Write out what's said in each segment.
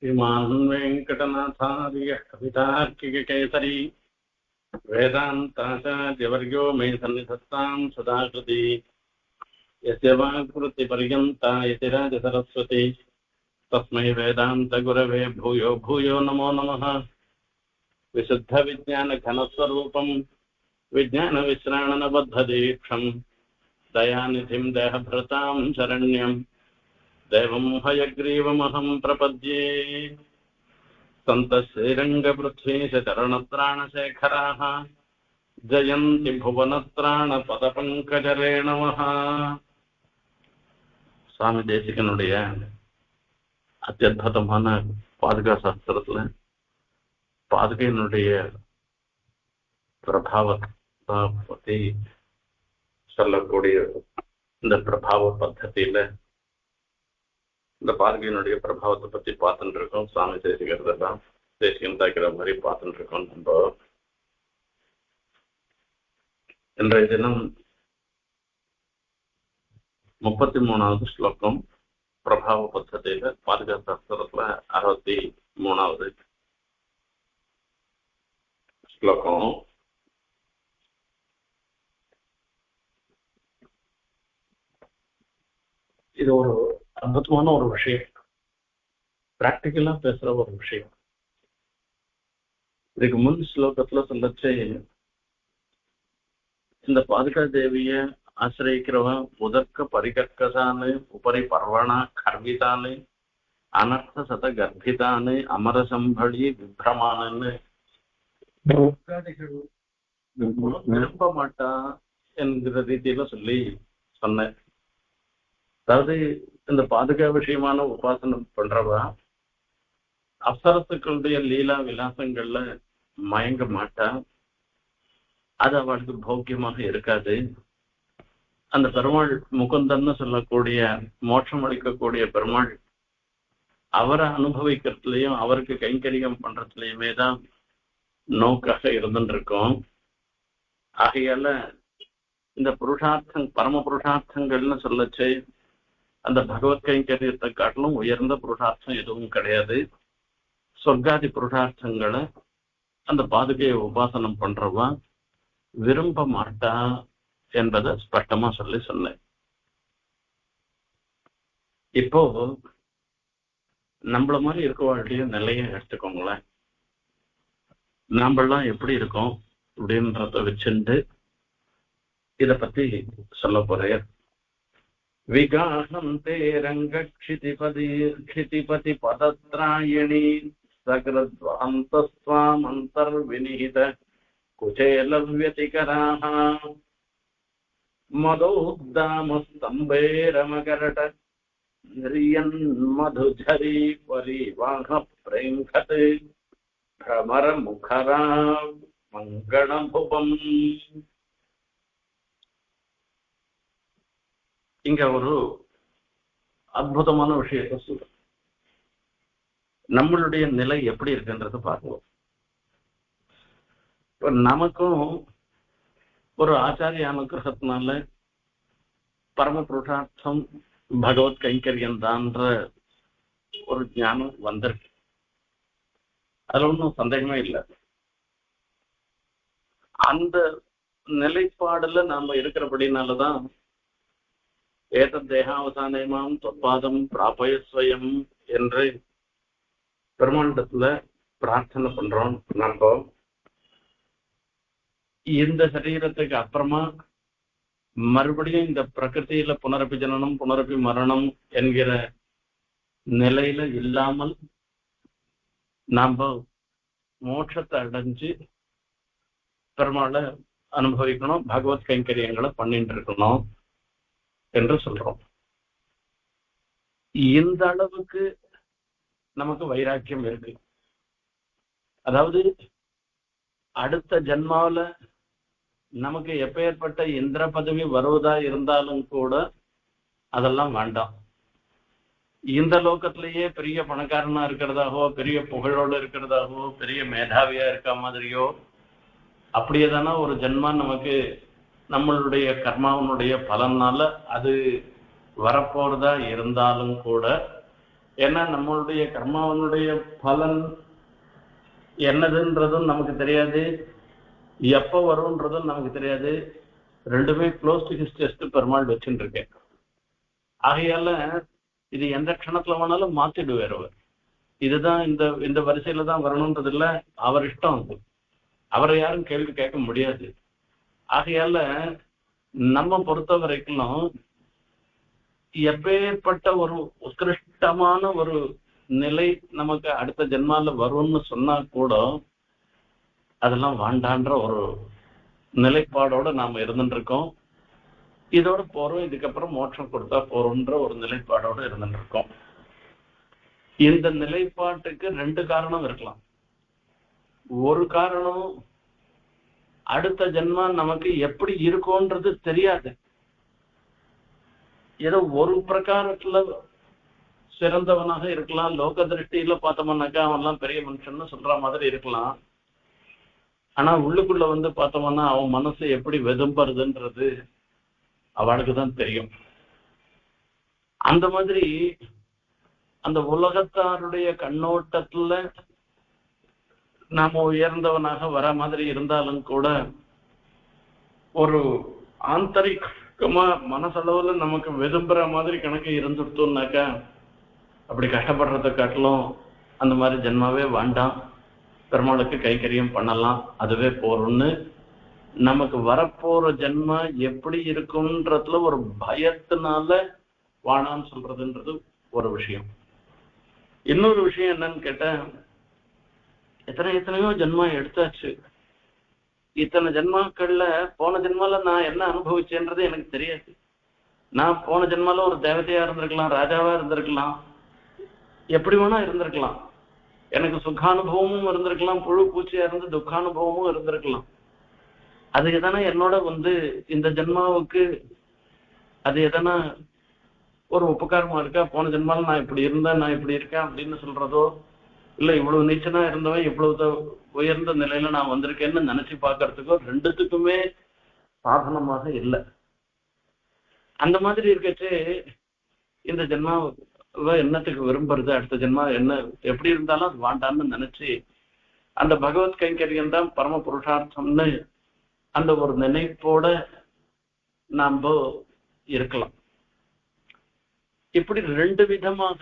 श्रीमान् वेङ्कटनाथार्यः कवितार्किककेसरी वेदान्ताचार्यवर्यो मे सन्निधत्तां सदा कृति यस्य वाक्कृतिपर्यन्ता यतिराजसरस्वती तस्मै वेदान्तगुरवे भूयो भूयो नमो नमः। विशुद्धविज्ञानघनस्वरूपं विज्ञानविश्राणनबद्धदीक्षं दयानिधिं देहभृतां शरण्यं देवं हयग्रीवमहं प्रपद्ये। सन्तः श्रीरङ्गपृथ्वीशचरणत्राणशेखराः जयन्ति भुवनत्राणपदपङ्कजरेणवः। சுவாமி தேசிகனுடைய அத்தியுதமான பாதுகா சாஸ்திரத்துல பாதுகையினுடைய பிரபாவத்தை பத்தி சொல்லக்கூடிய இந்த பிரபாவ பத்தத்தில இந்த பாதுகையினுடைய பிரபாவத்தை பத்தி பார்த்துட்டு இருக்கோம். சுவாமி தேசிகர்தான் தேசிகன் தாக்கிற மாதிரி பார்த்துட்டு இருக்கோம். நம்ம இன்றைய தினம் 33வது ஸ்லோகம் பிரபாவ பத்தத்தில பாதுகா சாஸ்திரத்துல 63வது ஸ்லோகம். இது ஒரு அற்புதமான ஒரு விஷயம், பிராக்டிக்கலா பேசுற ஒரு விஷயம். இதுக்கு முன் ஸ்லோகத்துல சொல்லச்சு இந்த பாதுகா தேவிய ஆசிரியக்கிறவன் உதர்க்க பரிகர்க்கதானு உபரி பர்வணா கர்விதானு அனர்த்த சத கர்ப்பிதானு அமரசம்பளி விப்ரமானன்னு விரும்ப மாட்டான் என்கிற ரீதியில சொல்லி சொன்னேன். அதாவது இந்த பாதுகா விஷயமான உபாசனம் பண்றவா அப்சரத்துக்களுடைய லீலா விலாசங்கள்ல மயங்க மாட்டா. அது அவளுக்கு போக்கியமாக இருக்காது. அந்த பெருமாள் முகுந்தன்னு சொல்லக்கூடிய மோட்சம் அளிக்கக்கூடிய பெருமாள் அவரை அனுபவிக்கிறதுலயும் அவருக்கு கைங்கரியம் பண்றதுலயுமே தான் நோக்காக இருந்துட்டு இருக்கோம். ஆகையால இந்த புருஷார்த்தம் பரம புருஷார்த்தங்கள்னு சொல்லச்சு அந்த பகவத் கைங்கரியத்தை காட்டிலும் உயர்ந்த புருஷார்த்தம் எதுவும் கிடையாது. சொர்க்காதி புருஷார்த்தங்களை அந்த பாதுகையை உபாசனம் பண்றவா விரும்ப மாட்டா என்பதை ஸ்பஷ்டமா சொல்லி சொன்னேன். இப்போ நம்மள மாதிரி இருக்கவாளுடைய நிலையை எடுத்துக்கோங்களேன். நாமெல்லாம் எப்படி இருக்கோம் அப்படின்றத வச்சுட்டு இத பத்தி சொல்ல போறேன். விகாசந்தே ரங்க க்ஷிதிபதி பதத்ராயணி சகிருத்வாந்தஸ்வாம் அந்தர்விநிஹித குச்சேலவ்யதிகராஹ மதோத்தாமஸ்தம்பேரமகரட நிரியன் மதுஜரி பரிவாஹ பிரேங்கத் பிரமர முகரா மங்களபுவம். இங்க ஒரு அற்புதமான விஷயத்தை சொல்ற நம்மளுடைய நிலை எப்படி இருக்குன்றது பார்க்கலாம். இப்ப நமக்கும் ஒரு ஆச்சாரிய அனுகிரகத்தினால பரம புருஷார்த்தம் பகவத் கைங்கரியம் தான்ற ஒரு ஞானம் வந்திருக்கு. அதுல ஒன்றும் சந்தேகமே இல்லை. அந்த நிலைப்பாடுல நாம இருக்கிறபடினாலதான் ஏத தேகாவசானமாம் தொற்பாதம் பிராபயஸ்வயம் என்று பெருமாண்டத்துல பிரார்த்தனை பண்றோம். நம்ம இந்த சரீரத்துக்கு அப்புறமா மறுபடியும் இந்த பிரகிருதியில புனரப்பி ஜனனம் புனரப்பி மரணம் என்கிற நிலையில இல்லாமல் நாம மோட்சத்தை அடைஞ்சு பெருமாளை அனுபவிக்கணும், பகவத் கைங்கரியங்களை பண்ணிட்டு இருக்கணும் என்று சொல்றோம். இந்த அளவுக்கு நமக்கு வைராக்கியம் இருக்கு. அதாவது அடுத்த ஜென்மாவில நமக்கு எப்பேற்பட்ட இந்திர பதவி வருவதா இருந்தாலும் கூட அதெல்லாம் வேண்டாம். இந்த லோகத்திலேயே பெரிய பணக்காரனா இருக்கிறதாகவோ பெரிய புகழோடு இருக்கிறதாகவோ பெரிய மேதாவியா இருக்க மாதிரியோ அப்படியே தானே ஒரு ஜென்மா நமக்கு நம்மளுடைய கர்மாவனுடைய பலனால அது வரப்போறதா இருந்தாலும் கூட ஏன்னா நம்மளுடைய கர்மாவனுடைய பலன் என்னதுன்றதும் நமக்கு தெரியாது, எப்ப வரும்ன்றதும் நமக்கு தெரியாது. ரெண்டுமே close to his test Perumal வச்சுட்டு இருக்கேன். ஆகையால இது எந்த க்ஷணத்துல வேணாலும் மாத்திடுவார் அவர். இதுதான் இந்த இந்த வரிசையில தான் வரணும்ன்றது இல்ல, அவர் இஷ்டம். அது அவரை யாரும் கேள்வி கேட்க முடியாது. ஆகையால நம்ம பொறுத்த வரைக்கும் எப்பேற்பட்ட ஒரு உத்கிருஷ்டமான ஒரு நிலை நமக்கு அடுத்த ஜென்மால வரும்னு சொன்னா கூட அதெல்லாம் வாண்டான்ற ஒரு நிலைப்பாடோட நாம இருந்துட்டு இருக்கோம். இதோட போறோம், இதுக்கப்புறம் மோட்சம் கொடுத்தா போறோம்ன்ற ஒரு நிலைப்பாடோட இருந்துட்டு இருக்கோம். இந்த நிலைப்பாட்டுக்கு ரெண்டு காரணம் இருக்கலாம். ஒரு காரணம், அடுத்த ஜென்மா நமக்கு எப்படி இருக்கும்ன்றது தெரியாது. ஏதோ ஒரு பிரகாரத்துல சிறந்தவனாக இருக்கலாம், லோக திருஷ்டியில பார்த்தோம்னாக்கா அவன்லாம் பெரிய மனுஷன்னு சொல்ற மாதிரி இருக்கலாம். ஆனா உள்ளுக்குள்ள வந்து பார்த்தோம்னா அவன் மனசு எப்படி வெதும்புறதுன்றது அவனுக்கு தான் தெரியும். அந்த மாதிரி அந்த உலகத்தாருடைய கண்ணோட்டத்துல நாம உயர்ந்தவனாக வர மாதிரி இருந்தாலும் கூட ஒரு ஆந்தரிகமா மனசளவுல நமக்கு வெதும்புற மாதிரி கணக்கு இருந்துட்டோம்னாக்கா அப்படி கஷ்டப்படுறத காட்டிலும் அந்த மாதிரி ஜென்மாவே வேண்டாம், பெருமாளுக்கு கைங்கரியம் பண்ணலாம், அதுவே போறோம்னு நமக்கு வரப்போற ஜென்மா எப்படி இருக்கும்ன்றதுல ஒரு பயத்தினால வானான்னு சொல்றதுன்றது ஒரு விஷயம். இன்னொரு விஷயம் என்னன்னு கேட்டா, எத்தனையோ ஜென்மா எடுத்தாச்சு. இத்தனை ஜென்மாக்கள்ல போன ஜென்மால நான் என்ன அனுபவிச்சேன்றது எனக்கு தெரியாது. நான் போன ஜென்மால ஒரு தேவதையா இருந்திருக்கலாம், ராஜாவா இருந்திருக்கலாம், எப்படி வேணா இருந்திருக்கலாம். எனக்கு சுகானுபவமும் இருந்திருக்கலாம், புழு பூச்சியா இருந்து துக்கானுபவமும் இருந்திருக்கலாம். அது எதனா என்னோட வந்து இந்த ஜென்மாவுக்கு அது எதனா ஒரு உபகாரமா இருக்கா? போன ஜென்மால நான் இப்படி இருந்தேன், நான் இப்படி இருக்கேன் அப்படின்னு சொல்றதோ, இல்ல இவ்வளவு நீச்சனா இருந்தவன் இவ்வளவு உயர்ந்த நிலையில நான் வந்திருக்கேன்னு நினைச்சு பாக்குறதுக்கோ ரெண்டுத்துக்குமே சாதனமாக இல்லை. அந்த மாதிரி இருக்கச்சு இந்த ஜென்மாவை என்னத்துக்கு விரும்புறது, அடுத்த ஜென்மா என்ன எப்படி இருந்தாலும் அது வாண்டான்னு நினைச்சு அந்த பகவத் கைங்கரியம் தான் பரம புருஷார்த்தம்னு அந்த ஒரு நினைப்போட நாம இருக்கலாம். இப்படி ரெண்டு விதமாக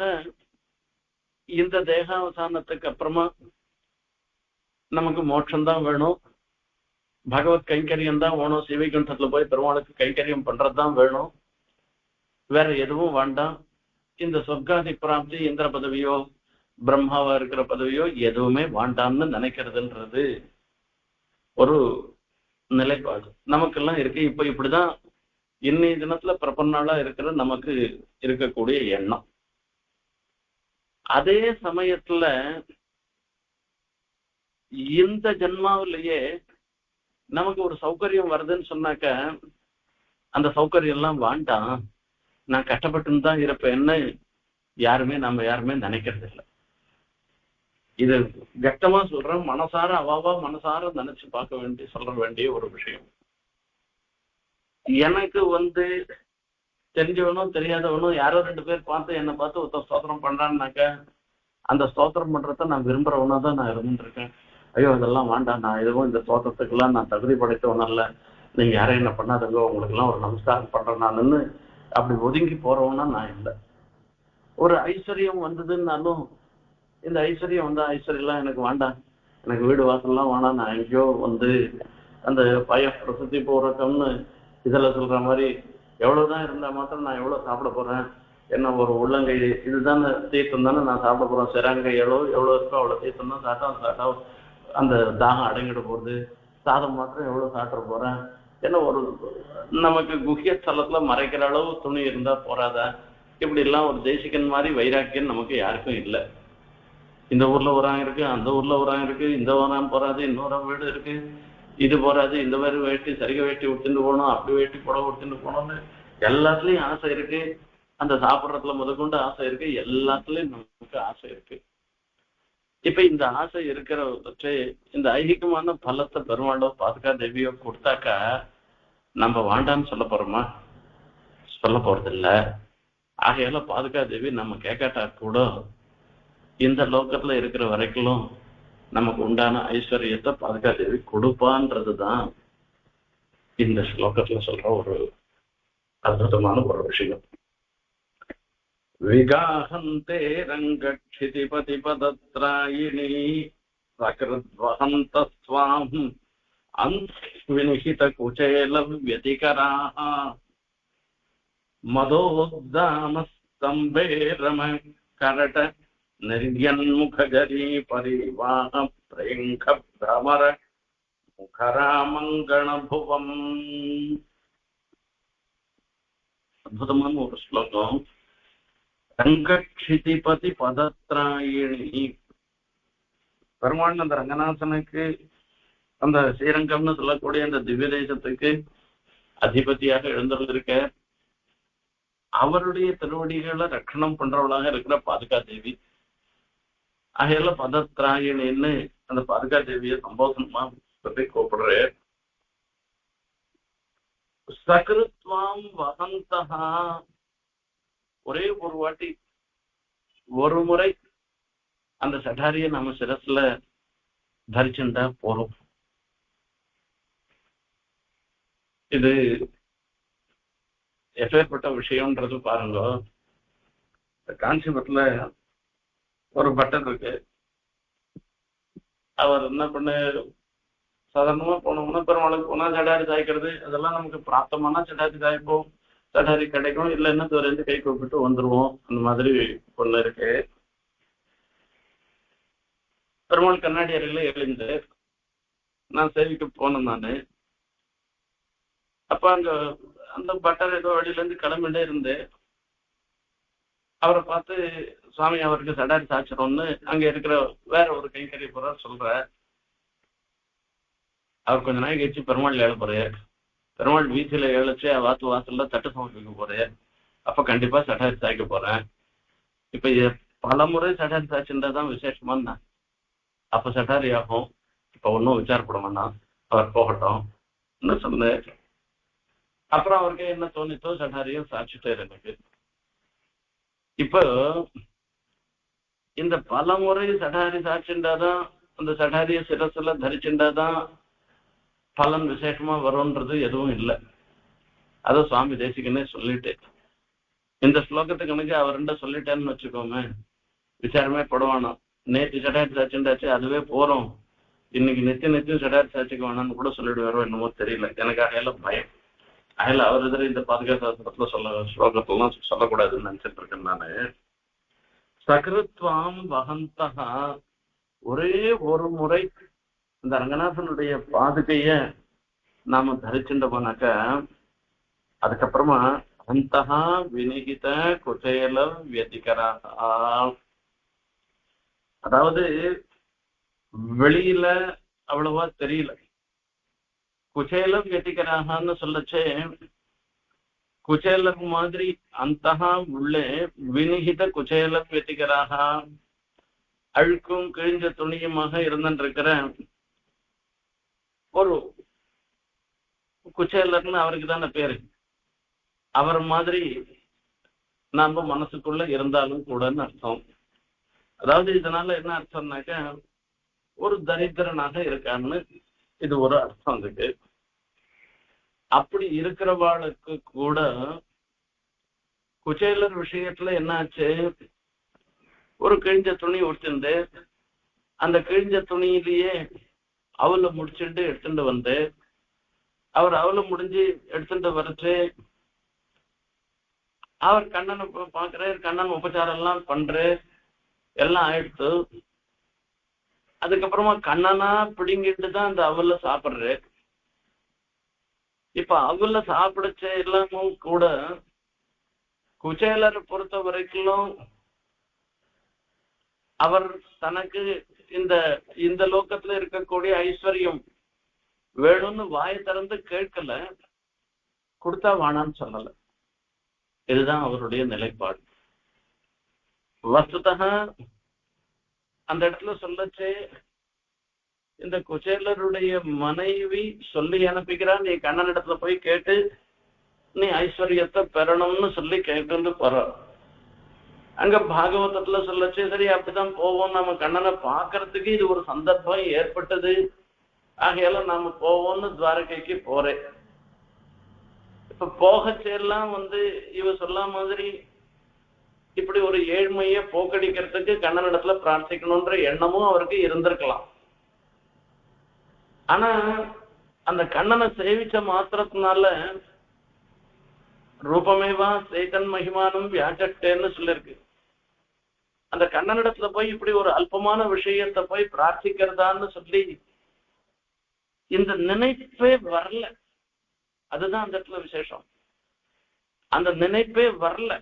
இந்த தேகாவசானத்துக்கு அப்புறமா நமக்கு மோட்சம்தான் வேணும், பகவத் கைங்கரியம் தான் வேணும், சிவைகுண்டத்துல போய் பெருமாளுக்கு கைங்கரியம் பண்றதுதான் வேணும், வேற எதுவும் வேண்டாம். இந்த சொர்க்காதி பிராப்தி, இந்திர பதவியோ பிரம்மாவா இருக்கிற பதவியோ எதுவுமே வேண்டாம்னு நினைக்கிறதுன்றது ஒரு நிலைப்பாடு நமக்கெல்லாம் இருக்கு. இப்ப இப்படிதான் இன்னைய தினத்துல பிரபன்னாளா இருக்கிற நமக்கு இருக்கக்கூடிய எண்ணம். அதே சமயத்துல இந்த ஜென்மாவிலேயே நமக்கு ஒரு சௌகரியம் வருதுன்னு சொன்னாக்க அந்த சௌகரியம் எல்லாம் வேண்டாம், நான் கஷ்டப்பட்டுன்னு தான் இருப்பேன்னு நம்ம யாருமே நினைக்கிறது இல்லை. இது கட்டமா சொல்றேன், மனசார அவாவா மனசார நினைச்சு பார்க்க சொல்ற வேண்டிய ஒரு விஷயம். எனக்கு வந்து தெரிஞ்சவனும் தெரியாதவனும் யாரோ ரெண்டு பேர் பார்த்து என்னை பார்த்து ஒருத்தர் ஸ்தோத்திரம் பண்றான்னாக்க அந்த ஸ்தோத்திரம் பண்றத நான் விரும்புறவனா தான் நான் இருந்துருக்கேன். ஐயோ அதெல்லாம் வேண்டாம், நான் எதுவும் இந்த ஸ்தோத்திரத்துக்கெல்லாம் நான் தகுதி படைத்தவனும் இல்லை, நீங்க யாரும் என்ன பண்ணாதங்க, உங்களுக்கு எல்லாம் ஒரு நமஸ்காரம் பண்றேன் நானுன்னு அப்படி ஒதுங்கி போறவனா நான் இல்லை. ஒரு ஐஸ்வர்யம் வந்ததுன்னாலும் இந்த ஐஸ்வர்யம் வந்து ஐஸ்வர்யம்லாம் எனக்கு வேண்டாம், எனக்கு வீடு வாசல்லாம் வேணாம், நான் எங்கேயோ வந்து அந்த பய பிரசித்தி பூர்வகம்னு இதுல சொல்ற மாதிரி எவ்வளவுதான் இருந்தா மாத்திரம் நான் எவ்வளவு சாப்பிட போறேன், என்ன ஒரு உள்ளங்கை இதுதான் தீர்த்தம் தானே நான் சாப்பிட போறேன், சிறாங்கை எவ்வளவு இருக்கோ அவ்வளவு தீர்த்தம் தான் சாப்பிட்டா அந்த தாகம் அடங்கிட போகுது, சாதம் மாத்திரம் எவ்வளவு சாப்பிட போறேன், ஏன்னா ஒரு நமக்கு குஹ்ய ஸ்தலத்துல மறைக்கிற அளவு துணி இருந்தா போறாதா, இப்படி எல்லாம் ஒரு தேசிகன் மாதிரி வைராக்கியம் நமக்கு யாருக்கும் இல்லை. இந்த ஊர்ல உரம் இருக்கு, அந்த ஊர்ல உரம் இருக்கு, இந்த உரம் போறாது, இன்னொரு வீடு இருக்கு, இது போறாது, இந்த மாதிரி வேட்டி சரிக வேட்டி விட்டுட்டு போகணும், அப்படி வேட்டி புடவை விட்டுட்டு போகணும்னு எல்லாத்துலயும் ஆசை இருக்கு. அந்த சாப்பிட்றதுல முதற்கொண்டு ஆசை இருக்கு, எல்லாத்துலயும் நமக்கு ஆசை இருக்கு. இப்ப இந்த ஆசை இருக்கிற இந்த ஐகிகமான பலத்தை பெருமாளோ பாதுகா தேவியோ கொடுத்தாக்கா நம்ம வாண்டான்னு சொல்ல போறோமா? சொல்ல போறது இல்ல. ஆகையால பாதுகாதேவி நம்ம கேட்காட்டா கூட இந்த லோகத்துல இருக்கிற வரைக்கும் நமக்கு உண்டான ஐஸ்வர்யத்தை பாதுகாதேவி கொடுப்பான்றதுதான் இந்த ஸ்லோகத்துல சொல்ற ஒரு அற்புதமான ஒரு விஷயம். விகாஹந்தே ரங்கக்ஷிதிபதி பதத்ராயிணி சக்ருத்வஹந்தஸ்வாம் அந்த்வினிஹித குச்சேல வ்யதிகராஹ மதோத்தாமஸ்தம்பேரம கரட நிர்யன்முகஜரி பரிவாஹ பிரேங்க பிரமர முகராமங்கணபுவம். அற்புதமான ஒரு ஸ்லோகம். ரங்கக்ஷிதிபதி பதத்ராயிணி. பெருமாள் அந்த ரங்கநாதனுக்கு அந்த ஸ்ரீரங்கம்னு சொல்லக்கூடிய அந்த திவ்ய தேசத்துக்கு அதிபதியாக எழுந்திருக்க அவருடைய திருவடிகளை ரட்சணம் பண்றவளாக இருக்கிற பாதுகா தேவி. ஆகையால பதத்ராயிணின்னு அந்த பாதுகா தேவியை சம்போதனமா சொல்லி கூப்பிடுற. சகிருத்வாம் வசந்தா. ஒரே ஒரு வாட்டி ஒரு முறை அந்த சடாரிய நம்ம சிரஸ்ல தரிச்சுட்டா போறோம். இது எப்பேற்பட்ட விஷயம்ன்றது பாருங்க. காஞ்சிபுரத்துல ஒரு பட்டர் இருக்கு. அவர் என்ன பண்ண, சாதாரணமா போனோம்னா பெருமாளுக்கு போனா சடாரி சாய்க்கிறது அதெல்லாம் நமக்கு பிராப்தமான சடாரி சாய்ப்போம், சடாரி கிடைக்கும், இல்லைன்னா தூரம் கை கூப்பிட்டு வந்துருவோம். அந்த மாதிரி ஒண்ணு இருக்கு. பெருமாள் கண்ணாடி அறையில எழுந்து நான் சேவிக்கு போனேன் நானு. அப்ப அங்க அந்த பட்டர் ஏதோ வழியில இருந்து கிளம்பிட்டே இருந்து அவரை பார்த்து சுவாமி அவருக்கு சடாரி சாய்ச்சிரோம்னு அங்க இருக்கிற வேற ஒரு கைங்கறி போற சொல்ற. அவர் கொஞ்ச நாள் கழிச்சு பெருமாள் ஏழ போறாரு. பெருமாள் வீச்சுல ஏழைச்சு வாத்து வாசல்ல தட்டு சமைக்க போறேன். அப்ப கண்டிப்பா சடாரி சாய்க்க போறேன். இப்ப பல முறை சடாரி சாய்ச்சுன்றதான் விசேஷமானா அப்ப சடாரி ஆகும். இப்ப ஒன்னும் விசாரப்பட வேண்டாம், அவர் போகட்டும் சொன்னேன். அப்புறம் அவருக்கு என்ன தோணித்தோ சடாரியும் சாய்ச்சிட்டே எனக்கு. இப்ப இந்த பல முறை சடாரி சாய்ச்சுண்டாதான் அந்த சடாரிய சிரசுல தரிச்சுண்டாதான் பலன் விசேஷமா வரும்ன்றது எதுவும் இல்லை. அத சுவாமி தேசிகனே சொல்லிட்டு இந்த ஸ்லோகத்துக்கு எனக்கு அவர்கிட்ட சொல்லிட்டேன்னு வச்சுக்கோமே, விசாரமே படுவானோ. நேற்று சடாரி சாச்சுண்டாச்சு அதுவே போறோம், இன்னைக்கு நித்தியம் சடாரி சாச்சுக்க வேணாம்னு கூட சொல்லிடுவாரோ என்னமோ தெரியல. எனக்கு அகையில பயம். அகையில அவர் எதிர இந்த பாதுகாப்பு ஸ்லோகத்தெல்லாம் சொல்லக்கூடாதுன்னு நினைச்சிட்டு இருக்கேன் நானு. சகிருத்வாம் வகந்தகா. ஒரே ஒரு முறை இந்த ரங்கநாதனுடைய பாதுகைய நாம தரிச்சுட்டோம்னாக்க அதுக்கப்புறமா அந்தகா வினிகித குச்சேல வியதிகரா. அதாவது வெளியில அவ்வளவா தெரியல. குச்சேல வியதிகராகன்னு சொல்லச்சே குச்சேலர் மாதிரி அந்தகா உள்ளே வினிகித குச்சேல வியதிகராக அழுக்கும் கிழிஞ்ச துணியுமாக இருந்துருக்கிற ஒரு குச்சேலர்னு அவருக்கு தானே பேரு. அவர் மாதிரி நாம மனசுக்குள்ள இருந்தாலும் கூடன்னு அர்த்தம். அதாவது இதனால என்ன அர்த்தம்னாக்க ஒரு தரித்திரனாக இருக்கான்னு இது ஒரு அர்த்தம் இருக்கு. அப்படி இருக்கிறவாளுக்கு கூட குச்சேலர் விஷயத்துல என்ன ஆச்சு, ஒரு கிழிஞ்ச துணி உடுத்திண்டு அந்த கிழிஞ்ச துணியிலேயே அவளை முடிச்சுட்டு எடுத்துட்டு வந்து அவர் அவளை முடிஞ்சு எடுத்துட்டு வரைச்சு அவர் கண்ணனை பாக்குறாரு. கண்ணன் உபச்சாரம் எல்லாம் பண்றாரு, எல்லாம் ஆயிடுத்து. அதுக்கப்புறமா கண்ணனா பிடிங்கிட்டு தான் அந்த அவளை சாப்பிடுறாரு. இப்ப அவளை சாப்பிடுச்ச எல்லாமும் கூட குச்சேலரை பொறுத்த வரைக்கும் அவர் தனக்கு இந்த லோகத்துல இருக்கக்கூடிய ஐஸ்வர்யம் வேணும்னு வாயை திறந்து கேட்கல, கொடுத்தா வானான்னு சொல்லல. இதுதான் அவருடைய நிலைப்பாடு. வஸ்துதக அந்த இடத்துல சொல்லச்சே இந்த குச்சேலருடைய மனைவி சொல்லி அனுப்பிக்கிறான், நீ கண்ணன் இடத்துல போய் கேட்டு நீ ஐஸ்வர்யத்தை பெறணும்னு சொல்லி கேட்டு போற. அங்க பாகவதத்துல சொல்லச்சு சரி அப்படிதான் போவோம், நம்ம கண்ணனை பாக்குறதுக்கு இது ஒரு சந்தர்ப்பம் ஏற்பட்டது, ஆகையால நாம போவோம்னு துவாரகைக்கு போறேன். இப்ப போகச்செல்லாம் இவ சொல்ல மாதிரி இப்படி ஒரு ஏழ்மைய போக்கடிக்கிறதுக்கு கண்ணனிடத்துல பிரார்த்திக்கணும்ன்ற எண்ணமும் அவருக்கு இருந்திருக்கலாம். ஆனா அந்த கண்ணனை சேவிச்ச மாத்திரத்தினால ரூபமேவா சேதன் மகிமானம் வியாச்சட்டேன்னு சொல்லிருக்கு. அந்த கண்ணனிடத்துல போய் இப்படி ஒரு அல்பமான விஷயத்தை போய் பிரார்த்திக்கிறதான்னு சொல்லி இந்த நினைப்பே வரல. அதுதான் அந்த இடத்துல விசேஷம். அந்த நினைப்பே வரல.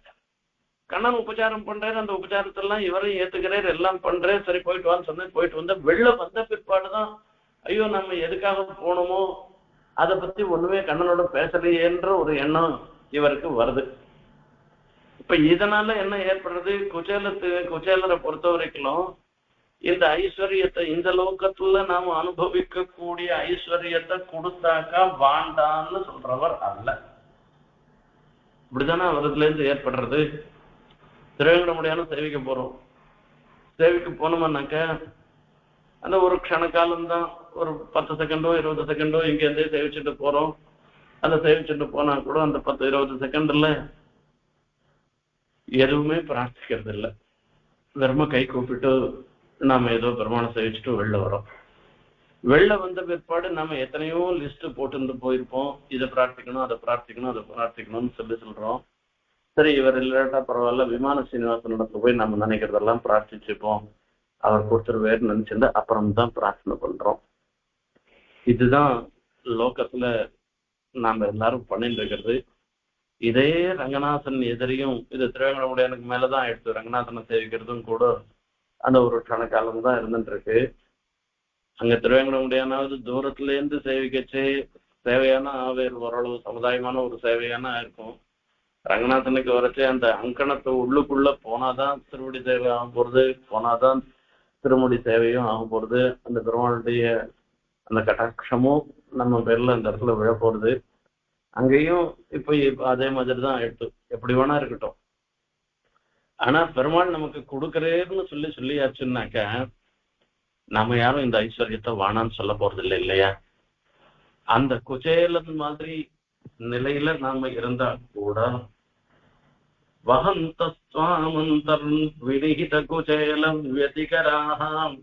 கண்ணன் உபச்சாரம் பண்றாரு, அந்த உபச்சாரத்தெல்லாம் இவரையும் ஏத்துக்கிறாரு, எல்லாம் பண்றாரு. சரி போயிட்டு வான்னு சொன்னேன். போயிட்டு வந்த வெளில வந்த பிற்பாடுதான் ஐயோ நம்ம எதுக்காக போகணுமோ அதை பத்தி ஒண்ணுமே கண்ணனோட பேசலையேன்ற ஒரு எண்ணம் இவருக்கு வருது. இப்ப இதனால என்ன ஏற்படுறது, குச்சேலரை பொறுத்த வரைக்கும் இந்த ஐஸ்வர்யத்தை இந்த லோகத்துல நாம அனுபவிக்க கூடிய ஐஸ்வர்யத்தை கொடுத்தாக்கா வாண்டான்னு சொல்றவர் அல்ல. இப்படிதானே அவரதுல இருந்து ஏற்படுறது. திருவேங்கடமுடியான சேவிக்க போறோம். சேவிக்க போனோம்னாக்க அந்த ஒரு க்ஷண காலம்தான், ஒரு 10 செகண்டோ 20 செகண்டோ இங்க இருந்தே சேவிச்சுட்டு போறோம். அந்த சேவிச்சுட்டு போனா கூட அந்த 10-20 செகண்ட்ல எதுவுமே பிரார்த்திக்கிறது இல்லை. வெறும கை கூப்பிட்டு நாம ஏதோ பெருமானை சேவிச்சுட்டு வெளில வரோம். வெளில வந்த பிற்பாடு நாம எத்தனையோ லிஸ்ட் போட்டு போயிருப்போம். இதை பிரார்த்திக்கணும், அதை பிரார்த்திக்கணும், அதை பிரார்த்திக்கணும்னு சொல்றோம். சரி இவர் இல்லாட்டா பரவாயில்ல, விமான சீனிவாசனிடத்துல போய் நம்ம நினைக்கிறதெல்லாம் பிரார்த்திச்சுப்போம், அவர் கொடுத்துருவேன்னு நினைச்சிருந்தா அப்புறம்தான் பிரார்த்தனை பண்றோம். இதுதான் லோகத்துல நாம எல்லாரும் பண்ணிட்டு இருக்கிறது. இதே ரங்கநாதன் எதிரியும் இது திருவேங்கடமுடியானுக்கு மேலதான் எடுத்து ரங்கநாதனை சேவிக்கிறதும் கூட அந்த ஒரு க்ஷண காலம் தான் இருந்துட்டு இருக்கு. அங்க திருவேங்கடமுடியானாவது தூரத்துல இருந்து சேவிக்கச்சு சேவையான வேறு ஓரளவு சமுதாயமான ஒரு சேவையான இருக்கும். ரங்கநாதனுக்கு வரைச்சே அந்த அங்கணத்தை உள்ளுக்குள்ள போனாதான் திருமுடி சேவை ஆகும் போறது, போனாதான் திருமுடி சேவையும் ஆகும் போறது. அந்த பெருமாளுடைய அந்த கட்டாட்சமும் நம்ம பேர்ல அந்த இடத்துல விழ போறது. அங்கேயும் இப்ப அதே மாதிரிதான் எடுத்து எப்படி வேணா இருக்கட்டும். ஆனா பெருமாள் நமக்கு கொடுக்கறேன்னு சொல்லியாச்சுன்னாக்க நம்ம யாரும் இந்த ஐஸ்வர்யத்தை வானான்னு சொல்ல போறது இல்லை இல்லையா. அந்த குச்சேலன் மாதிரி நிலையில நாம இருந்தா கூட வஹந்தஸ்வாமந்தர் வினிஹித குச்சேலம் வியதிகராஹாம்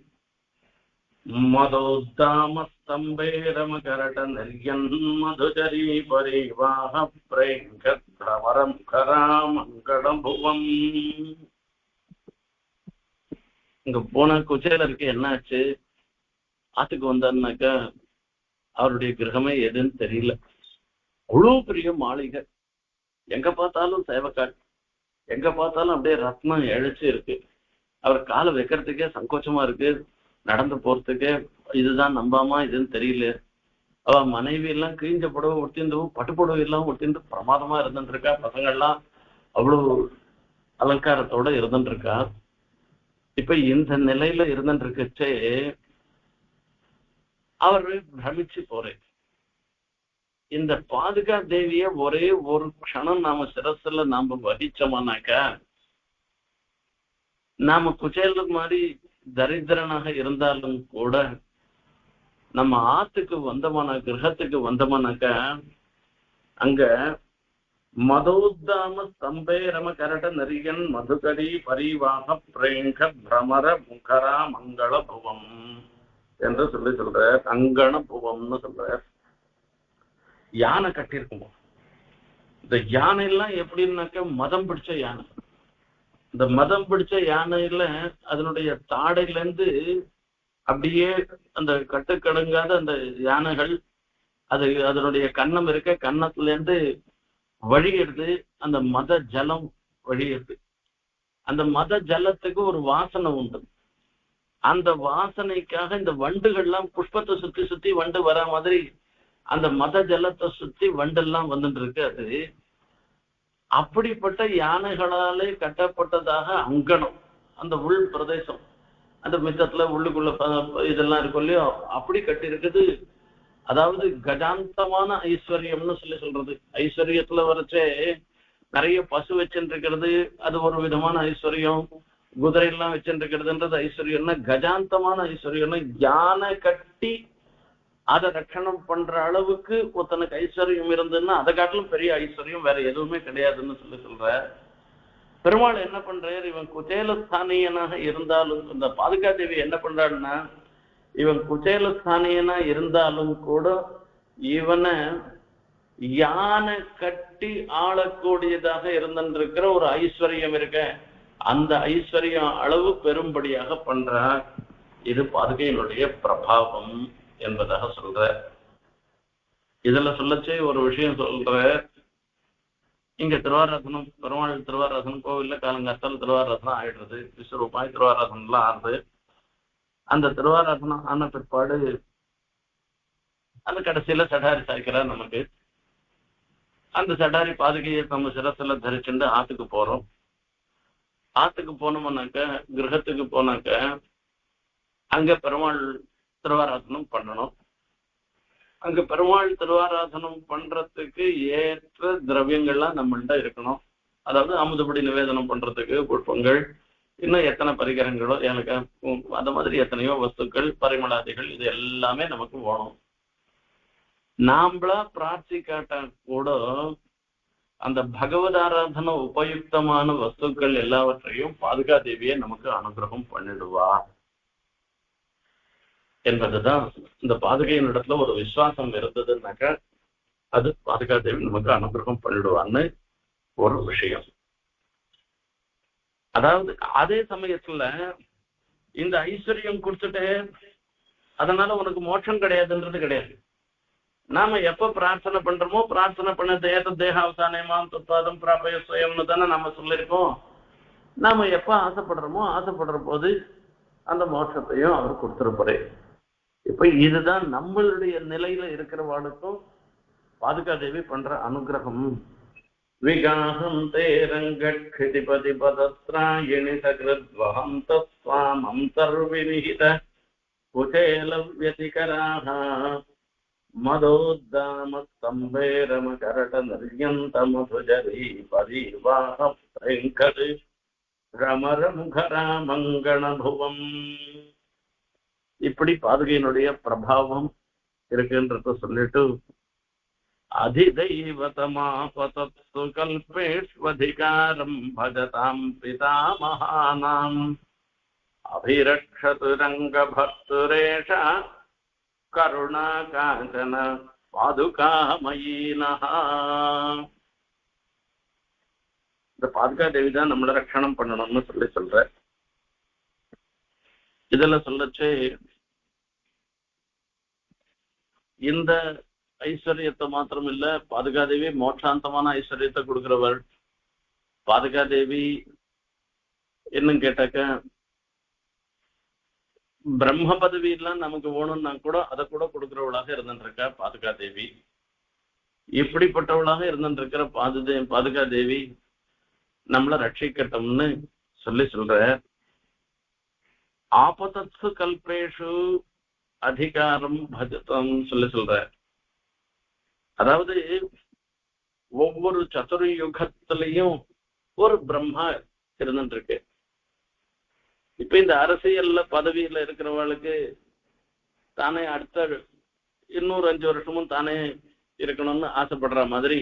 மதோத்தாமஸ்தம்பேரமகரட நிர்யன் மதுஜரி பரிவாஹ பிரேங்கத்ரவரம் கராமங்கடபுவம். இங்க போன குச்சேலருக்கு என்னாச்சு, ஆத்துக்கு வந்தாருனாக்கா அவருடைய கிரகமே எதுன்னு தெரியல. அவ்வளவு பெரிய மாளிகை, எங்க பார்த்தாலும் சேவக்காட், எங்க பார்த்தாலும் அப்படியே ரத்னம் இழைச்சு இருக்கு. அவர் காலை வைக்கிறதுக்கே சங்கோச்சமா இருக்கு, நடந்து போறதுக்கே இதுதான் நம்பாமா இதுன்னு தெரியல. அவ மனைவி எல்லாம் கிழிஞ்ச புடவை ஒட்டிந்து பட்டு புடவை எல்லாம் ஒட்டிந்து பிரமாதமா இருந்துட்டு இருக்கா. பசங்கள்லாம் அவ்வளவு அலங்காரத்தோட இருந்துட்டு இருக்கா. இப்ப இந்த நிலையில இருந்துட்டு இருக்கச்சே அவரு பிரமிச்சு போறேன். இந்த பாதுகா தேவிய ஒரே ஒரு க்ஷணம் நாம சிரசுல நாம வகிச்சோம்னாக்கா நாம குச்சேல மாதிரி தரித்திரனாக இருந்தாலும் கூட நம்ம ஆத்துக்கு வந்தோம்னா, கிரகத்துக்கு வந்தோம்னாக்கா அங்க மதோத்தாம ஸ்தம்பேரம கரட நரியன் மதுகரி பரிவாக பிரேங்க பிரமர முகரா மங்கள புவம் என்று சொல்ற. அங்கண புவம்னு சொல்ற. யானை கட்டியிருக்குமோ, இந்த யானை எல்லாம் எப்படின்னாக்க மதம் பிடிச்ச யானை. இந்த மதம் பிடிச்ச யானையில அதனுடைய தாடையில இருந்து அப்படியே அந்த கட்டுக்கடங்காத அந்த யானைகள் அது அதனுடைய கன்னம் இருக்க கன்னத்துல இருந்து வழியிடுது. அந்த மத ஜலம் வழியிடுது. அந்த மத ஜலத்துக்கு ஒரு வாசனை உண்டு. அந்த வாசனைக்காக இந்த வண்டுகள்லாம் புஷ்பத்தை சுத்தி சுத்தி வண்டு வர மாதிரி அந்த மத ஜலத்தை சுத்தி வண்டெல்லாம் வந்துட்டு இருக்கு. அது அப்படிப்பட்ட யானைகளாலே கட்டப்பட்டதாக அங்கணம், அந்த உள் பிரதேசம், அந்த மித்தத்துல உள்ளுக்குள்ள இதெல்லாம் இருக்கும் இல்லையோ, அப்படி கட்டி இருக்குது. அதாவது கஜாந்தமான ஐஸ்வர்யம்னு சொல்றது. ஐஸ்வர்யத்துல வரைச்சே நிறைய பசு வச்சுருக்கிறது அது ஒரு விதமான ஐஸ்வர்யம், குதிரை எல்லாம் வச்சுருக்கிறதுன்றது ஐஸ்வர்யம்னா கஜாந்தமான ஐஸ்வர்யம்னா யானை கட்டி அதை ரட்சணம் பண்ற அளவுக்கு ஒருத்தனுக்கு ஐஸ்வர்யம் இருந்ததுன்னா அதை காட்டிலும் பெரிய ஐஸ்வர்யம் வேற எதுவுமே கிடையாதுன்னு சொல்ற. பெருமாள் என்ன பண்றாரு, இவன் குச்சேலஸ்தானியனாக இருந்தாலும் இந்த பாதுகாதேவி என்ன பண்றாருன்னா, இவன் குச்சேலஸ்தானியனா இருந்தாலும் கூட இவனை யானை கட்டி ஆளக்கூடியதாக இருந்திருக்கிற ஒரு ஐஸ்வர்யம் இருக்க, அந்த ஐஸ்வர்யம் அளவு பெரும்படியாக பண்ற. இது பாதுகையினுடைய பிரபாவம் என்பதாக சொல்ற. இதுல சொல்லச்சே ஒரு விஷயம் சொல்ற. இங்க திருவாராசனம், பெருமாள் திருவாராசனம் கோவில்ல காலங்காத்தால் திருவாராசனம் ஆயிடுறது, விஸ்வரூபாய் திருவாராசனம் எல்லாம் ஆறுது. அந்த திருவாராசனம் ஆன பிற்பாடு அந்த கடைசியில சடாரி சாய்க்கிறார் நமக்கு. அந்த சடாரி பாதுகையை நம்ம சிரசுல தரிச்சுட்டு ஆத்துக்கு போறோம். ஆத்துக்கு போனோம்னாக்க, கிரகத்துக்கு போனாக்க அங்க பெருமாள் திருவாராசனம் பண்ணணும். அங்க பெருமாள் திருவாராசனம் பண்றதுக்கு ஏற்ற திரவியங்கள்லாம் நம்மள்கிட்ட இருக்கணும். அதாவது அமுதுபடி நிவேதனம் பண்றதுக்கு புஷ்பங்கள், இன்னும் எத்தனை பரிகரங்களோ ஏலக்காய் அந்த மாதிரி எத்தனையோ வஸ்துக்கள், பரிமளாதிகள், இது எல்லாமே நமக்கு வேணும். நாம்ளா பிரார்த்திக்காட்டா கூட அந்த பகவத் ஆராதன உபயுக்தமான வஸ்துக்கள் எல்லாவற்றையும் பாதுகாதேவியை நமக்கு அனுகிரகம் பண்ணிடுவா என்பதுதான். இந்த பாதுகையின் இடத்துல ஒரு விசுவாசம் இருந்ததுன்னாக்க அது பாதுகாதேவி நமக்கு அனுகிரகம் பண்ணிடுவான்னு ஒரு விஷயம். அதாவது அதே சமயத்துல இந்த ஐஸ்வர்யம் கொடுத்துட்டு அதனால உனக்கு மோட்சம் கிடையாதுன்றது கிடையாது. நாம எப்ப பிரார்த்தனை பண்றோமோ, பிரார்த்தனை பண்ண தேக அவசானமாம் தத்வாதம் பிராபய சுயம்னு தானே நம்ம சொல்லியிருக்கோம். நாம எப்ப ஆசைப்படுறோமோ ஆசைப்படுற போது அந்த மோட்சத்தையும் அவர் கொடுத்துருப்பாரு. இப்ப இதுதான் நம்மளுடைய நிலையில இருக்கிறவாளுக்கும் பாதுகாதேவி பண்ற அனுகிரகம். விகாகம் தேரங்கதிபதி பதத்ராயணி சகிருத்வஹம் தஸ்வாம் அந்தர்விநிஹித குசேலவ்யதிகராஹ மதோத்தாம ஸ்தம்பேரம கரட நிர்யந்த மதுஜரி பரிவாஹ பிரங்கது ரமர முகராமங்கணபுவம். இப்படி பாதுகையினுடைய பிரபாவம் இருக்குன்றத சொல்லிட்டு, அதிதைவதமாபதத்சு கல்பேஷ்வதிகாரம் பஜதாம் பிதாமஹானாம் அபிரக்ஷது ரங்கபக்துரேஷ கருணா காஞ்சன பாதுகாமயீனஹ. இந்த பாதுகாதேவி தான் நம்மள ரட்சணம் பண்ணணும்னு சொல்ற. இதுல சொல்லச்சு இந்த ஐஸ்வர்யத்தை மாத்திரம் இல்ல, பாதுகாதேவி மோட்சாந்தமான ஐஸ்வர்யத்தை கொடுக்கிறவள். பாதுகாதேவி என்னன்னு கேட்டாக்க, பிரம்ம பதவி எல்லாம் நமக்கு வேணும்னா கூட அதை கூட கொடுக்கிறவளாக இருந்துருக்கா பாதுகாதேவி. இப்படிப்பட்டவளாக இருந்துருக்கிற பாதுகாதேவி நம்மள ரட்சிக்கட்டும்னு சொல்ற. ஆபதத்சு கல்பேஷு அதிகாரம் பஜதம் சொல்ற. அதாவது ஒவ்வொரு சதுர்யுகத்திலையும் ஒரு பிரம்மா இருந்துருக்கு. இப்ப இந்த அரசியல்ல பதவியில இருக்கிறவளுக்கு தானே அடுத்த இன்னொரு 5 வருஷமும் தானே இருக்கணும்னு ஆசைப்படுற மாதிரி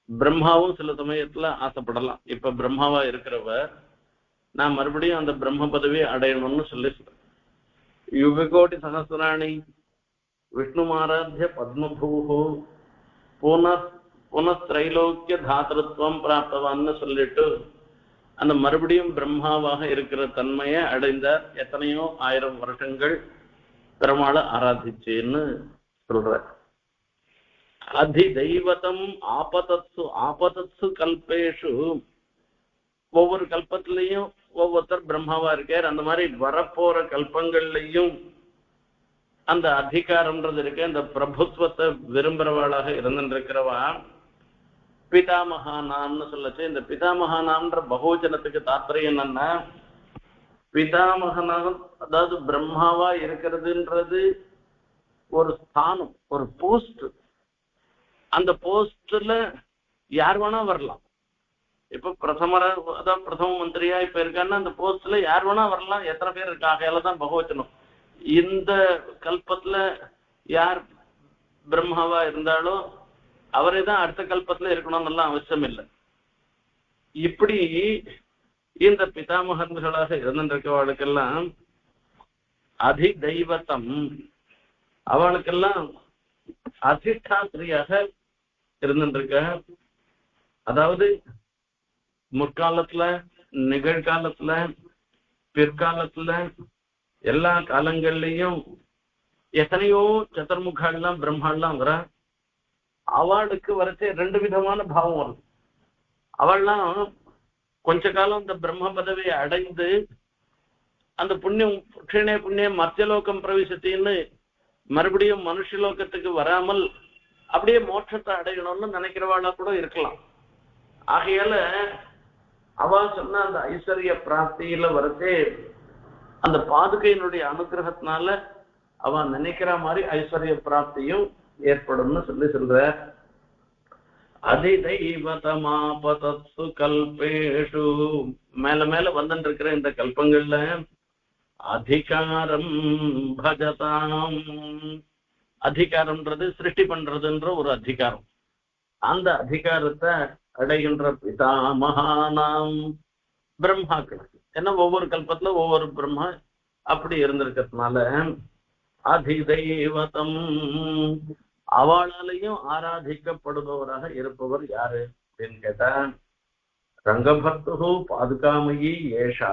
பிரம்மாவும் சில சமயத்துல ஆசைப்படலாம். இப்ப பிரம்மாவா இருக்கிறவ நான் மறுபடியும் அந்த பிரம்ம பதவியை அடையணும்னு சொல்றேன். யுககோடி சகசிராணி விஷ்ணுமாராத்திய பத்மபூஹு புனஸ்திரைலோக்கிய தாத்திருத்வம் பிராப்தவான்னு சொல்லிட்டு அந்த மறுபடியும் பிரம்மாவாக இருக்கிற தன்மையை அடைந்த எத்தனையோ 1000 வருஷங்கள் பெருமாளை ஆராதிச்சேன்னு சொல்ற. அதி தெய்வதம் ஆபதத்சு கல்பேஷு, ஒவ்வொரு கல்பத்திலையும் ஒவ்வொருத்தர் பிரம்மாவா இருக்கார். அந்த மாதிரி வரப்போற கல்பங்கள்லையும் அந்த அதிகாரம்ன்றது இருக்கு. அந்த பிரபுத்துவத்தை விரும்புறவாளாக இருந்துருக்கிறவா பிதாமகானாம்னு சொல்லச்சு. இந்த பிதாமகானாம்ன்ற பகுஜனத்துக்கு தாத்பரியம் என்னன்னா, பிதாமகனாக அதாவது பிரம்மாவா இருக்கிறதுன்றது ஒரு ஸ்தானம், ஒரு போஸ்ட். அந்த போஸ்ட்ல யார் வேணா வரலாம். இப்ப பிரதம மந்திரியா இப்ப இருக்காருன்னா அந்த போஸ்ட்ல யார் வேணா வரலாம், எத்தனை பேர் இருக்காங்க தான் பகவச்சனம். இந்த கல்பத்துல யார் பிரம்மாவா இருந்தாலும் அவரே தான் அடுத்த கல்பத்துல இருக்கணும்னு அவசியம் இல்லை. இப்படி இந்த பிதாமகர்களாக இருந்திருக்கவாளுக்கெல்லாம் அதிதெய்வத்தம், அவளுக்கெல்லாம் அதிஷ்டாத்திரியாக இருந்திருக்க. அதாவது முற்காலத்துல, நிகழ்காலத்துல, பிற்காலத்துல, எல்லா காலங்கள்லயும் எத்தனையோ சதுர்முகெல்லாம் பிரம்மாலாம் வர. அவளுக்கு வரைச்சே 2 விதமான பாவம் வரும். அவள்லாம் கொஞ்ச காலம் இந்த பிரம்ம பதவியை அடைந்து அந்த புண்ணியம் க்ஷீணே புண்ணியம் மத்தியலோகம் பிரவேசத்தின்னு மறுபடியும் மனுஷலோகத்துக்கு வராமல் அப்படியே மோட்சத்தை அடையணும்னு நினைக்கிறவாளா கூட இருக்கலாம். ஆகையால அவ சொன்ன அந்த ஐஸ்வர்ய பிராப்தியில வரதே அந்த பாதுகையினுடைய அனுகிரகத்தினால அவ நினைக்கிற மாதிரி ஐஸ்வர்ய பிராப்தியும் ஏற்படும்னு சொல்ற. அதிதெய்வதமாபதத்சு கல்பேஷு, மேல மேல வந்துட்டு இருக்கிற இந்த கல்பங்கள்ல அதிகாரம் பஜதாம், அதிகாரம்ன்றது சிருஷ்டி பண்றதுன்ற ஒரு அதிகாரம். அந்த அதிகாரத்தை அடைகின்ற பிதாமகானாம் பிரம்மாக்களுக்கு, ஏன்னா ஒவ்வொரு கல்பத்துல ஒவ்வொரு பிரம்மா அப்படி இருந்திருக்கிறதுனால அதிதெய்வதம், அவளாலையும் ஆராதிக்கப்படுபவராக இருப்பவர் யாரு அப்படின்னு கேட்டா ரங்கபர்த்து பாதுகாமயி ஏஷா,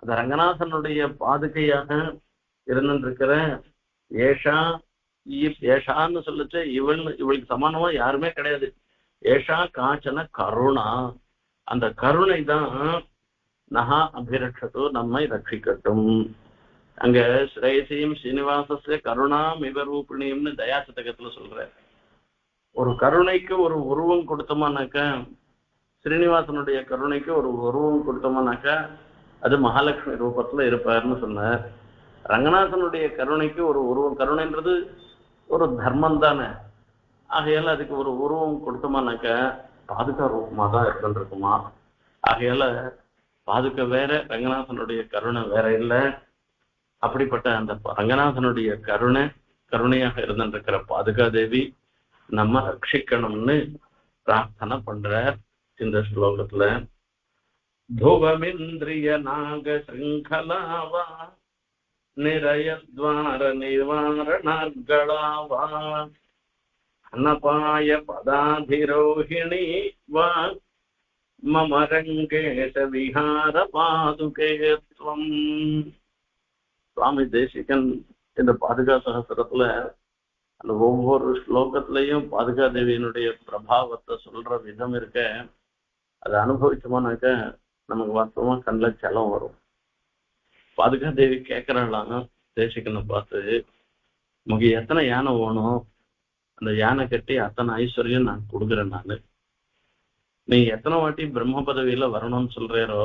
அந்த ரங்கநாதனுடைய பாதுகையாக இருந்திருக்கிற ஏஷா. ஏஷான்னு சொல்லிச்சு இவளுக்கு சமானமா யாருமே கிடையாது. ஏஷா காஞ்சன கருணா, அந்த கருணை தான் நகா அபிரட்சத்து, நம்மை ரட்சிக்கட்டும். அங்க ஸ்ரேயசியும் ஸ்ரீனிவாசஸ்ய கருணாம் இவரூபிணியம்னு தயாசதகத்துல சொல்ற. ஒரு கருணைக்கு ஒரு உருவம் கொடுத்தோமானாக்கா, ஸ்ரீனிவாசனுடைய கருணைக்கு ஒரு உருவம் கொடுத்தோமானாக்கா அது மகாலட்சுமி ரூபத்துல இருப்பாருன்னு சொன்னார். ரங்கநாதனுடைய கருணைக்கு ஒரு உருவம், கருணைன்றது ஒரு தர்மம் தானே, ஆகையால அதுக்கு ஒரு உருவம் கொடுத்தோமானாக்கா பாதுகா ரூபமா தான் இருக்குமா. ஆகையால பாதுகா வேற, ரங்கநாதனுடைய கருணை வேற இல்லை. அப்படிப்பட்ட அந்த ரங்கநாதனுடைய கருணையாக இருந்திருக்கிற பாதுகாதேவி நம்ம ரட்சிக்கணும்னு பிரார்த்தனை பண்றார் இந்த ஸ்லோகத்துல. துவமிந்திரிய நாக சிங்கலாவா நிரயத்வார நிவாரணார்களாவா அன்னபாய பதாதிரோஹிணி வா மம ரங்கேஷ விஹார பாதுகேத்வம். சுவாமி தேசிகன் இந்த பாதுகா சகஸ்திரத்துல அந்த ஒவ்வொரு ஸ்லோகத்திலையும் பாதுகா தேவியினுடைய பிரபாவத்தை சொல்ற விதம் இருக்க, அதை அனுபவிச்சோமானாக்க நமக்கு வாஸ்தவமா கண்ணில் செலம் வரும். பாதுகா தேவி கேட்கறாளாம் தேசிகனை பார்த்து, உனக்கு எத்தனை யானை வேணும், அந்த யானை கட்டி அத்தனை ஐஸ்வர்யம் நான் கொடுக்குறேன். நீ எத்தனை வாட்டி பிரம்ம பதவியில வரணும்னு சொல்றேரோ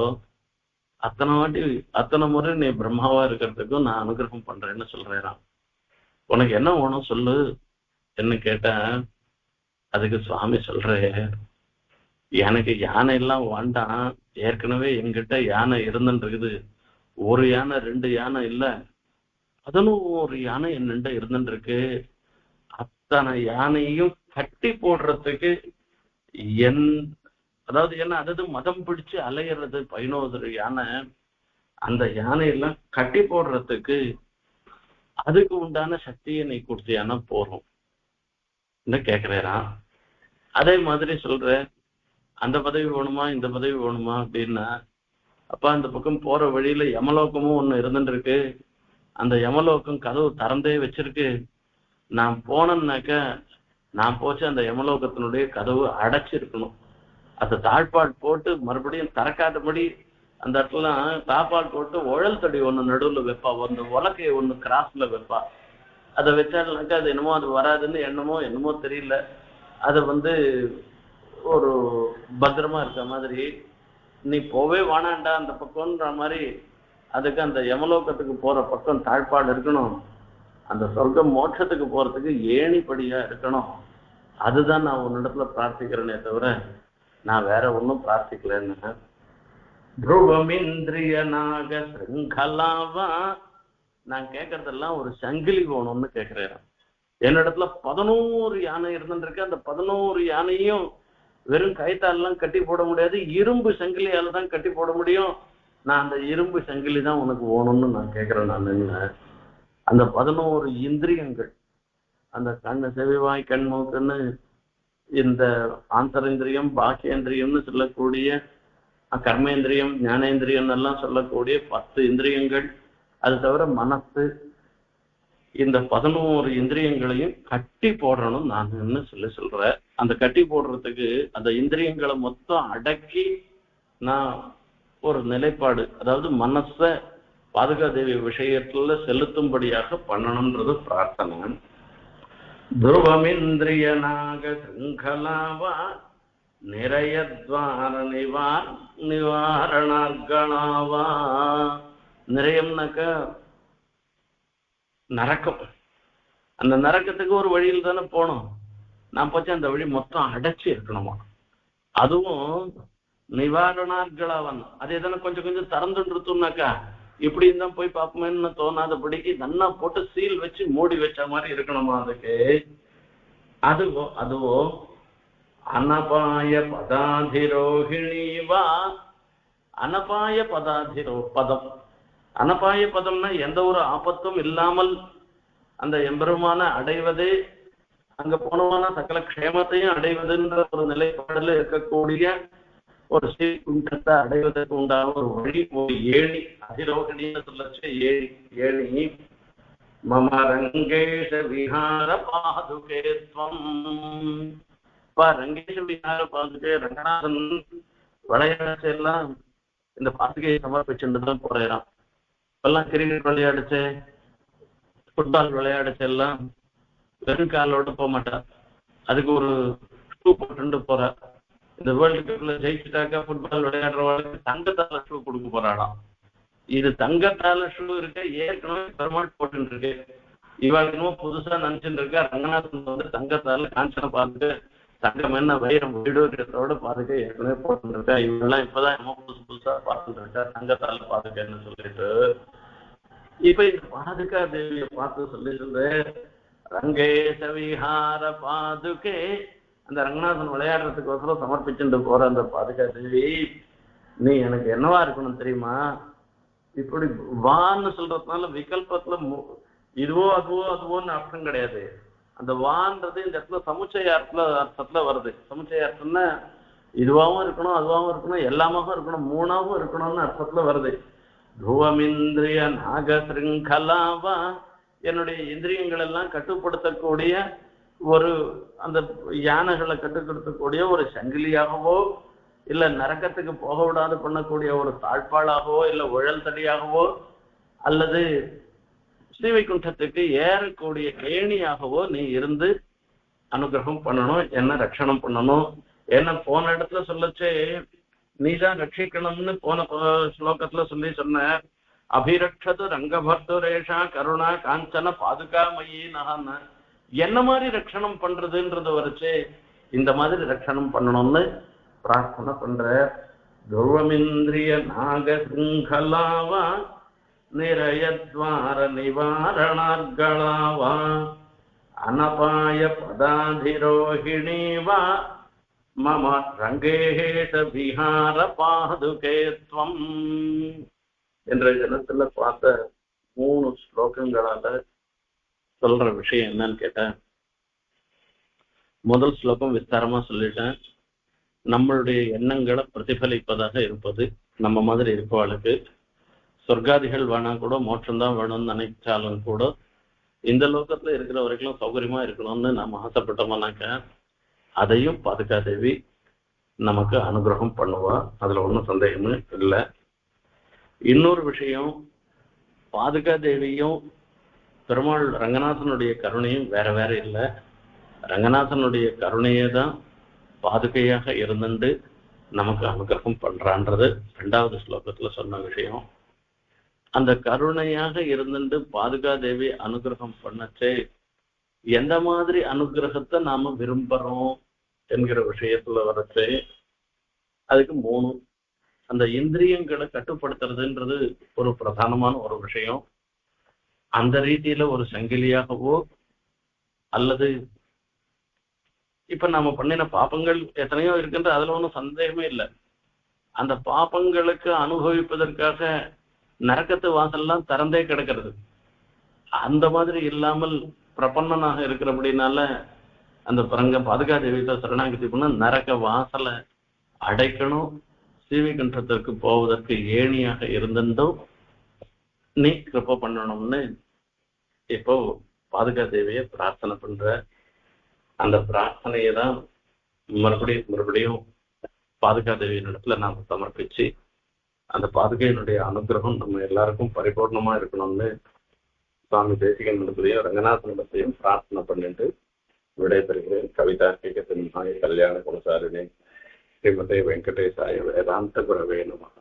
அத்தனை முறை நீ பிரம்மாவா இருக்கிறதுக்கும் நான் அனுகிரகம் பண்றேன்னு சொல்றேன். உனக்கு என்ன வேணும் சொல்லு என்ன கேட்டேன். அதுக்கு சுவாமி சொல்றே, எனக்கு யானை எல்லாம் வேண்டாம், ஏற்கனவே என்கிட்ட யானை இருந்துட்டு இருக்குது. ஒரு யானை 2 யானை இல்ல, 11 யானை என்னண்ட இருந்துட்டு இருக்கு. அத்தனை யானையும் கட்டி போடுறதுக்கு அதாவது என்ன, அதாவது மதம் பிடிச்சு அலையிறது 11 யானை, அந்த யானையெல்லாம் கட்டி போடுறதுக்கு அதுக்கு உண்டான சக்தியை நீ கொடுத்தியானா போறோம் கேக்குறான். அதே மாதிரி சொல்ற, அந்த பதவி வேணுமா இந்த பதவி வேணுமா அப்படின்னா, அப்பா அந்த பக்கம் போற வழியில யமலோகமும் ஒண்ணு இருந்துட்டு இருக்கு. அந்த யமலோகம் கதவு திறந்தே வச்சிருக்கு. நான் போனேன்னாக்க நான் போச்சு அந்த யமலோகத்தினுடைய கதவு அடைச்சிருக்கணும். அந்த தாழ்பால் போட்டு மறுபடியும் திறக்காதபடி அந்த இடத்துல தாப்பால் போட்டு உழல் தடி ஒண்ணு நடுவில் வைப்பா, ஒன்று உலக்கையை ஒண்ணு கிராஸ்ல வைப்பா. அதை வச்சாருனாக்கா அது என்னமோ அது வராதுன்னு என்னமோ தெரியல, அதை ஒரு பத்திரமா இருக்க மாதிரி, நீ போவே வானாண்டா அந்த பக்கம்ன்ற மாதிரி அதுக்கு அந்த யமலோகத்துக்கு போற பக்கம் தாழ்பாடு இருக்கணும். அந்த சொர்க்கம் மோட்சத்துக்கு போறதுக்கு ஏணிப்படியா இருக்கணும். அதுதான் நான் உன்னிடத்துல பிரார்த்திக்கிறேனே தவிர நான் வேற ஒன்றும் பிரார்த்திக்கலன்னு. துருவமிந்திரிய நாக சிருங்கலாவா, நான் கேட்கறதெல்லாம் ஒரு சங்கிலி வேணும்னு கேட்கிறேன். என்னிடத்துல 11 யானை இருந்துருக்கு. அந்த 11 யானையும் வெறும் கைத்தாலாம் கட்டி போட முடியாது, இரும்பு சங்கிலியால தான் கட்டி போட முடியும். நான் அந்த இரும்பு சங்கிலி தான் உனக்கு வேணும்னு நான் கேட்கிறேன். நான் அந்த 11 இந்திரியங்கள், அந்த கண்ணு, செவிவாய், கண், மூக்குன்னு இந்த ஆந்தரேந்திரியம், பாக்கியேந்திரியம்னு சொல்லக்கூடிய கர்மேந்திரியம், ஞானேந்திரியம் எல்லாம் சொல்லக்கூடிய 10 இந்திரியங்கள், அது தவிர மனசு, இந்த 11 இந்திரியங்களையும் கட்டி போடணும் நான் சொல்றேன். அந்த கட்டி போடுறதுக்கு அந்த இந்திரியங்களை மொத்தம் அடக்கி நான் ஒரு நிலைப்பாடு, அதாவது மனச பாதுகாதேவி விஷயத்துல செலுத்தும்படியாக பண்ணணும்ன்றது பிரார்த்தனை. துருவமிந்திரிய நாக சிருங்கலாவா நிறையத்வார நிவாரணார்கணாவா. நிறையம்னாக்க நரக்கம். அந்த நரக்கத்துக்கு ஒரு வழியில் தானே போனோம். நான் போச்சு அந்த வழி மொத்தம் அடைச்சி இருக்கணுமா. அதுவும் நிவாரணார்களாவன், அதே தானே கொஞ்சம் கொஞ்சம் திறந்துருத்தோம்னாக்கா இப்படின்னு தான் போய் பார்ப்போமேன்னு தோணாதபடிக்கு நல்லா போட்டு சீல் வச்சு மூடி வச்ச மாதிரி இருக்கணுமா. அதுக்கு அதுவோ அனபாய பதாதிரோகிணிவா. அனபாய பதம். அனபாய பதம்னா எந்த ஒரு ஆபத்தும் இல்லாமல் அந்த எம்பெருமான அடைவதே, அங்க போனமான சகல க்ஷேமத்தையும் அடைவதுன்ற ஒரு நிலைப்பாடுல இருக்கக்கூடிய ஒரு ஸ்ரீகுண்டத்தை அடைவதற்கு உண்டான ஒரு வழி, ஒரு ஏணி. அதிரோகிணின்னு சொல்லச்சு ஏணி. மம ரங்கேஷ விஹார பாதுகேத்வம். ரங்கேஷ விஹார பாதுகே, ரங்கநாதன் விளையாடுச்சு எல்லாம் இந்த பாதுகையை சமர்ப்பிச்சுட்டு தான் போறான். இப்பெல்லாம் கிரிக்கெட் விளையாடுச்சு, ஃபுட்பால் விளையாடுச்சு எல்லாம் வெறும் காலோட போக மாட்டார். அதுக்கு ஒரு ஷூ போட்டு போறா. இந்த வேர்ல்டு கப்ல ஜெயிச்சுட்டாக்கா ஃபுட்பால் விளையாடுறவங்களுக்கு தங்கத்தால ஷூ கொடுக்க போறாளாம். இது தங்கத்தால ஷூ இருக்க ஏற்கனவே பெருமாள் போட்டு இருக்கு. இவாளுக்கு புதுசா நினைச்சுட்டு இருக்கா. ரங்கநாதன் வந்து தங்கத்தால காஞ்சனை பார்த்துட்டு தங்கம் என்ன வைரம் வீடுன்றதோட பாதுகா ஏற்கனவே போட்டு இருக்கா. இவெல்லாம் இப்பதான் என்னமோ புதுசா பார்த்துட்டு இருக்கா தங்கத்தால பாதுகான்னு சொல்லிட்டு. இப்ப இந்த பாதுகா தேவிய பார்த்து சொல்லிட்டு ரங்கேஷ விஹார பாதுகே, அந்த ரங்கநாதன் விளையாடுறதுக்கோசரம் சமர்ப்பிச்சுட்டு போற அந்த பாதுகா தேவி, நீ எனக்கு என்னவா இருக்கணும் தெரியுமா? இப்படி வான்னு சொல்றதுனால விகல்பத்துல இதுவோ அதுவோன்னு அர்த்தம் கிடையாது. அந்த வான்றது இந்த இடத்துல சமுச்சய அர்த்தத்துல வருது. சமுச்சய அர்த்தம்னா இதுவாகவும் இருக்கணும், அதுவாகவும் இருக்கணும், எல்லாமாகவும் இருக்கணும், மூணாவும் இருக்கணும்னு அர்த்தத்துல வருது. துருவமிந்திரிய நாக சிருங்கலாவா, என்னுடைய இந்திரியங்கள் எல்லாம் கட்டுப்படுத்தக்கூடிய ஒரு அந்த யானைகளை கட்டுப்படுத்தக்கூடிய ஒரு சங்கிலியாகவோ, இல்ல நரக்கத்துக்கு போக விடாது பண்ணக்கூடிய ஒரு தாழ்பாளாகவோ, இல்ல உழல் தடியாகவோ, அல்லது ஸ்ரீவைகுண்டத்துக்கு ஏறக்கூடிய ஏணியாகவோ நீ இருந்து அனுகிரகம் பண்ணணும், என்ன ரட்சணம் பண்ணணும். ஏன்னா போன இடத்துல சொல்லச்சே நீதான் ரட்சிக்கணும்னு போன ஸ்லோகத்துல சொன்ன அபிரக்ஷது ரங்கபர்துரேஷா கருணா காஞ்சன பாதுகா மயி நகான்னு என்ன மாதிரி ரட்சணம் பண்றதுன்றது வரைச்சு இந்த மாதிரி ரட்சணம் பண்ணணும்னு பிரார்த்தனை பண்ற. துருவமிந்திரிய நாக சிருங்கலாவா நிரயத்வார நிவாரணார்களாவா அனபாய பதாதிரோகிணிவா மம ரங்கேஷ விஹார பாதுகேத்வம் என்ற ஜனத்துல பார்த்த 3 ஸ்லோகங்களால சொல்ற விஷயம் என்னன்னு கேட்ட, முதல் ஸ்லோகம் விஸ்தாரமா சொல்லிட்டேன். நம்மளுடைய எண்ணங்களை பிரதிபலிப்பதாக இருப்பது. நம்ம மாதிரி இருப்பவளுக்கு சொர்க்காதிகள் வேணா கூட, மோட்சம்தான் வேணும்னு நினைச்சாலும் கூட இந்த லோகத்துல இருக்கிற வரைக்கும் சௌகரியமா இருக்கணும்னு நம்ம ஆசைப்பட்டோம்னாக்க அதையும் பாதுகா தேவி நமக்கு அனுகிரகம் பண்ணுவா. அதுல ஒன்றும் சந்தேகமே இல்லை. இன்னொரு விஷயம், பாதுகா தேவியும் பெருமாள் ரங்கநாதனுடைய கருணையும் வேற வேற இல்லை. ரங்கநாதனுடைய கருணையே தான் பாதுகையாக இருந்துட்டு நமக்கு அனுகிரகம் பண்றான்றது 2வது ஸ்லோகத்துல சொன்ன விஷயம். அந்த கருணையாக இருந்துட்டு பாதுகா தேவி அனுகிரகம் பண்ணச்சே எந்த மாதிரி அனுகிரகத்தை நாம விரும்புறோம் என்கிற விஷயத்துல வரச்சே அதுக்கு 3. அந்த இந்திரியங்களை கட்டுப்படுத்துறதுன்றது ஒரு பிரதானமான ஒரு விஷயம். அந்த ரீதியில ஒரு சங்கிலியாகவோ அல்லது இப்ப நாம பண்ணின பாப்பங்கள் எத்தனையோ இருக்குன்ற அதுல ஒன்றும் சந்தேகமே இல்லை. அந்த பாப்பங்களுக்கு அனுபவிப்பதற்காக நரக்கத்து வாசல்லாம் திறந்தே கிடக்கிறது. அந்த மாதிரி இல்லாமல் பிரபன்னனாக இருக்கிறபடினால அந்த பரங்க பாதுகாதேவியில சரணாகதி பண்ண நரக்க வாசலை அடைக்கணும், சீவிகண்டத்திற்கு போவதற்கு ஏணியாக இருந்தும் நீ கிருப்ப பண்ணணும்னு இப்போ பாதுகாதேவிய பிரார்த்தனை பண்ற. அந்த பிரார்த்தனையை தான் மறுபடியும் பாதுகாதேவியின் இடத்துல நாம சமர்ப்பிச்சு அந்த பாதுகையினுடைய அனுகிரகம் நம்ம எல்லாருக்கும் பரிபூர்ணமா இருக்கணும்னு சுவாமி தேசிகன் இடத்துலையும் ரங்கநாதன் இடத்தையும் பிரார்த்தனை பண்ணிட்டு விடைபெறுகிறேன். கவிதார்க்கிக சிம்ஹாய கல்யாண குணசாரிணி ஸ்ரீமதே வெங்கடேசாய வேதாந்த குரவே நமः.